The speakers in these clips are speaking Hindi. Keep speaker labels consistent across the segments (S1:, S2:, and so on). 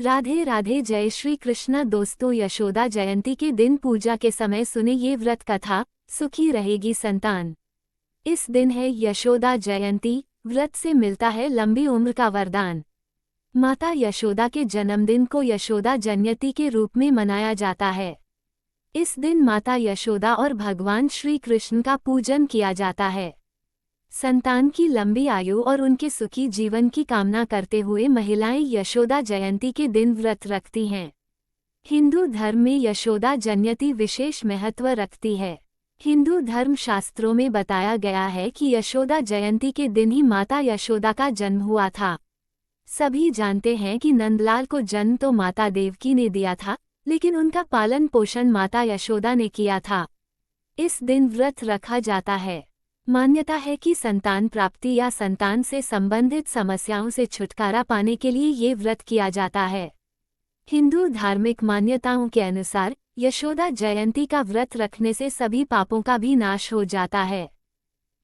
S1: राधे राधे, जय श्री कृष्ण। दोस्तों, यशोदा जयंती के दिन पूजा के समय सुने ये व्रत कथा, सुखी रहेगी संतान। इस दिन है यशोदा जयंती। व्रत से मिलता है लंबी उम्र का वरदान। माता यशोदा के जन्मदिन को यशोदा जयंती के रूप में मनाया जाता है। इस दिन माता यशोदा और भगवान श्री कृष्ण का पूजन किया जाता है। संतान की लंबी आयु और उनके सुखी जीवन की कामना करते हुए महिलाएं यशोदा जयंती के दिन व्रत रखती हैं। हिंदू धर्म में यशोदा जयंती विशेष महत्व रखती है। हिंदू धर्म शास्त्रों में बताया गया है कि यशोदा जयंती के दिन ही माता यशोदा का जन्म हुआ था। सभी जानते हैं कि नंदलाल को जन्म तो माता देवकी ने दिया था, लेकिन उनका पालन पोषण माता यशोदा ने किया था। इस दिन व्रत रखा जाता है। मान्यता है कि संतान प्राप्ति या संतान से संबंधित समस्याओं से छुटकारा पाने के लिए ये व्रत किया जाता है। हिंदू धार्मिक मान्यताओं के अनुसार यशोदा जयंती का व्रत रखने से सभी पापों का भी नाश हो जाता है।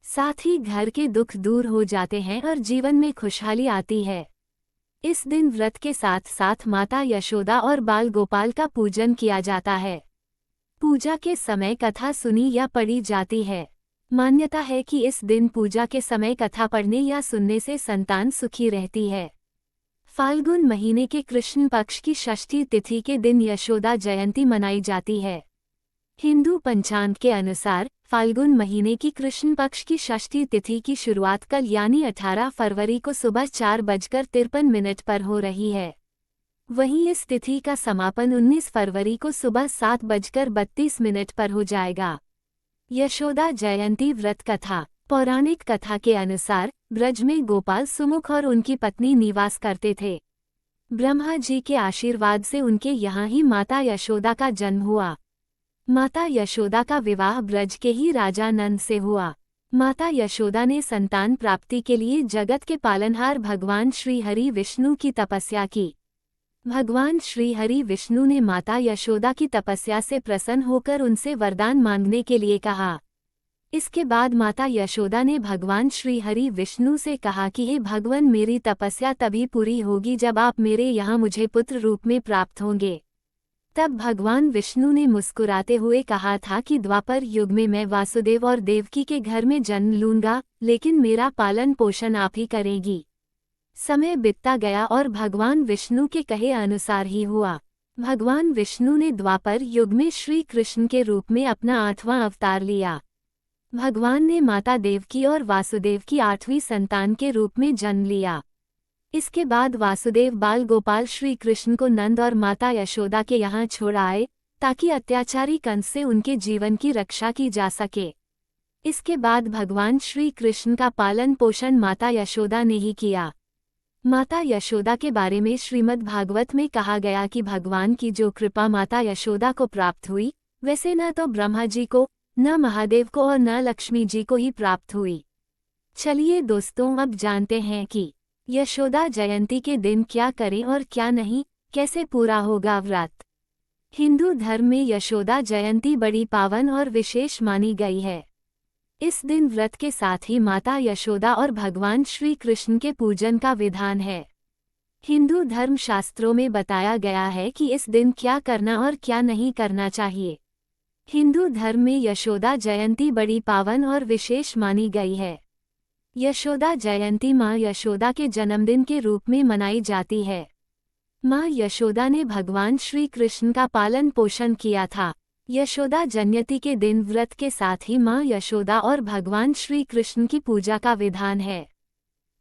S1: साथ ही घर के दुख दूर हो जाते हैं और जीवन में खुशहाली आती है। इस दिन व्रत के साथ साथ माता यशोदा और बाल गोपाल का पूजन किया जाता है। पूजा के समय कथा सुनी या पढ़ी जाती है। मान्यता है कि इस दिन पूजा के समय कथा पढ़ने या सुनने से संतान सुखी रहती है। फाल्गुन महीने के कृष्ण पक्ष की षष्ठी तिथि के दिन यशोदा जयंती मनाई जाती है। हिंदू पंचांग के अनुसार फाल्गुन महीने की कृष्ण पक्ष की षष्ठी तिथि की शुरुआत कल यानी 18 फरवरी को सुबह 4:53 पर हो रही है। वहीं इस तिथि का समापन 19 फरवरी को सुबह 7:32 पर हो जाएगा। यशोदा जयंती व्रत कथा। पौराणिक कथा के अनुसार ब्रज में गोपाल सुमुख और उनकी पत्नी निवास करते थे। ब्रह्मा जी के आशीर्वाद से उनके यहाँ ही माता यशोदा का जन्म हुआ। माता यशोदा का विवाह ब्रज के ही राजा नंद से हुआ। माता यशोदा ने संतान प्राप्ति के लिए जगत के पालनहार भगवान श्री हरि विष्णु की तपस्या की। भगवान श्री हरि विष्णु ने माता यशोदा की तपस्या से प्रसन्न होकर उनसे वरदान मांगने के लिए कहा। इसके बाद माता यशोदा ने भगवान श्री हरि विष्णु से कहा कि हे भगवान, मेरी तपस्या तभी पूरी होगी जब आप मेरे यहाँ मुझे पुत्र रूप में प्राप्त होंगे। तब भगवान विष्णु ने मुस्कुराते हुए कहा था कि द्वापर युग में मैं वासुदेव और देवकी के घर में जन्म लूंगा, लेकिन मेरा पालन पोषण आप ही करेगी। समय बीतता गया और भगवान विष्णु के कहे अनुसार ही हुआ। भगवान विष्णु ने द्वापर युग में श्री कृष्ण के रूप में अपना 8वां अवतार लिया। भगवान ने माता देवकी और वासुदेव की 8वीं संतान के रूप में जन्म लिया। इसके बाद वासुदेव बाल गोपाल श्री कृष्ण को नंद और माता यशोदा के यहाँ छोड़ आए, ताकि अत्याचारी कंस से उनके जीवन की रक्षा की जा सके। इसके बाद भगवान श्री कृष्ण का पालन पोषण माता यशोदा ने ही किया। माता यशोदा के बारे में श्रीमद् भागवत में कहा गया कि भगवान की जो कृपा माता यशोदा को प्राप्त हुई, वैसे न तो ब्रह्मा जी को, न महादेव को और न लक्ष्मी जी को ही प्राप्त हुई। चलिए दोस्तों, अब जानते हैं कि यशोदा जयंती के दिन क्या करें और क्या नहीं, कैसे पूरा होगा व्रत। हिंदू धर्म में यशोदा जयंती बड़ी पावन और विशेष मानी गई है। इस दिन व्रत के साथ ही माता यशोदा और भगवान श्री कृष्ण के पूजन का विधान है। हिंदू धर्म शास्त्रों में बताया गया है कि इस दिन क्या करना और क्या नहीं करना चाहिए। हिंदू धर्म में यशोदा जयंती बड़ी पावन और विशेष मानी गई है। यशोदा जयंती माँ यशोदा के जन्मदिन के रूप में मनाई जाती है। माँ यशोदा ने भगवान श्री कृष्ण का पालन पोषण किया था। यशोदा जयंती के दिन व्रत के साथ ही माँ यशोदा और भगवान श्री कृष्ण की पूजा का विधान है।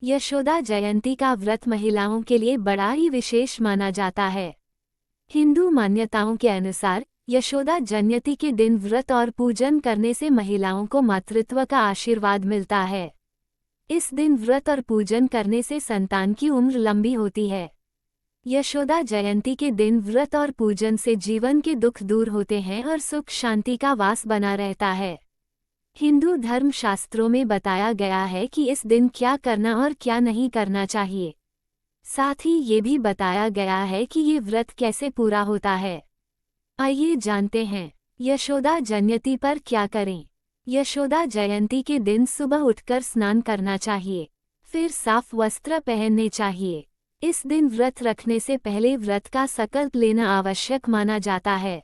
S1: यशोदा जयंती का व्रत महिलाओं के लिए बड़ा ही विशेष माना जाता है। हिंदू मान्यताओं के अनुसार यशोदा जयंती के दिन व्रत और पूजन करने से महिलाओं को मातृत्व का आशीर्वाद मिलता है। इस दिन व्रत और पूजन करने से संतान की उम्र लंबी होती है। यशोदा जयंती के दिन व्रत और पूजन से जीवन के दुख दूर होते हैं और सुख शांति का वास बना रहता है। हिंदू धर्म शास्त्रों में बताया गया है कि इस दिन क्या करना और क्या नहीं करना चाहिए। साथ ही ये भी बताया गया है कि ये व्रत कैसे पूरा होता है। आइए जानते हैं यशोदा जयंती पर क्या करें। यशोदा जयंती के दिन सुबह उठकर स्नान करना चाहिए, फिर साफ वस्त्र पहनने चाहिए। इस दिन व्रत रखने से पहले व्रत का संकल्प लेना आवश्यक माना जाता है।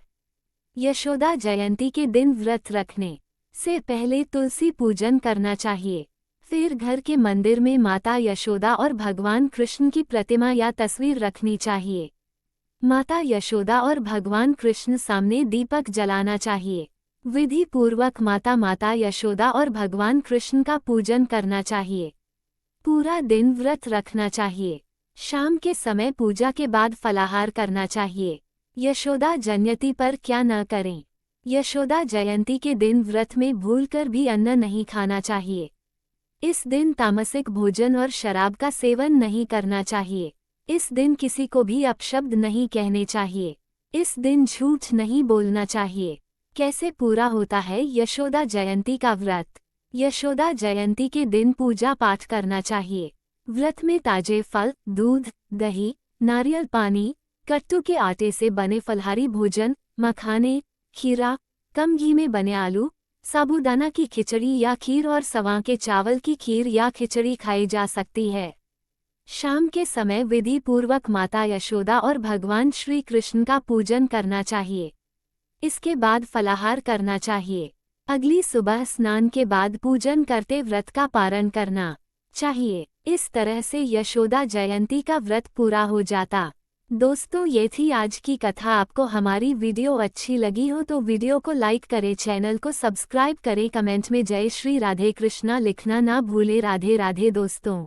S1: यशोदा जयंती के दिन व्रत रखने से पहले तुलसी पूजन करना चाहिए। फिर घर के मंदिर में माता यशोदा और भगवान कृष्ण की प्रतिमा या तस्वीर रखनी चाहिए। माता यशोदा और भगवान कृष्ण सामने दीपक जलाना चाहिए। विधि पूर्वक माता यशोदा और भगवान कृष्ण का पूजन करना चाहिए। पूरा दिन व्रत रखना चाहिए। शाम के समय पूजा के बाद फलाहार करना चाहिए। यशोदा जयंती पर क्या न करें। यशोदा जयंती के दिन व्रत में भूलकर भी अन्न नहीं खाना चाहिए। इस दिन तामसिक भोजन और शराब का सेवन नहीं करना चाहिए। इस दिन किसी को भी अपशब्द नहीं कहने चाहिए। इस दिन झूठ नहीं बोलना चाहिए। कैसे पूरा होता है यशोदा जयंती का व्रत? यशोदा जयंती के दिन पूजा पाठ करना चाहिए। व्रत में ताजे फल, दूध, दही, नारियल पानी, कट्टू के आटे से बने फलहारी भोजन, मखाने, खीरा, कम घी में बने आलू, साबूदाना की खिचड़ी या खीर और सवा के चावल की खीर या खिचड़ी खाई जा सकती है। शाम के समय विधि पूर्वक माता यशोदा और भगवान श्री कृष्ण का पूजन करना चाहिए। इसके बाद फलाहार करना चाहिए। अगली सुबह स्नान के बाद पूजन करते व्रत का पारण करना चाहिए। इस तरह से यशोदा जयंती का व्रत पूरा हो जाता। दोस्तों, ये थी आज की कथा। आपको हमारी वीडियो अच्छी लगी हो तो वीडियो को लाइक करें, चैनल को सब्सक्राइब करें, कमेंट में जय श्री राधे कृष्णा लिखना ना भूले। राधे राधे दोस्तों।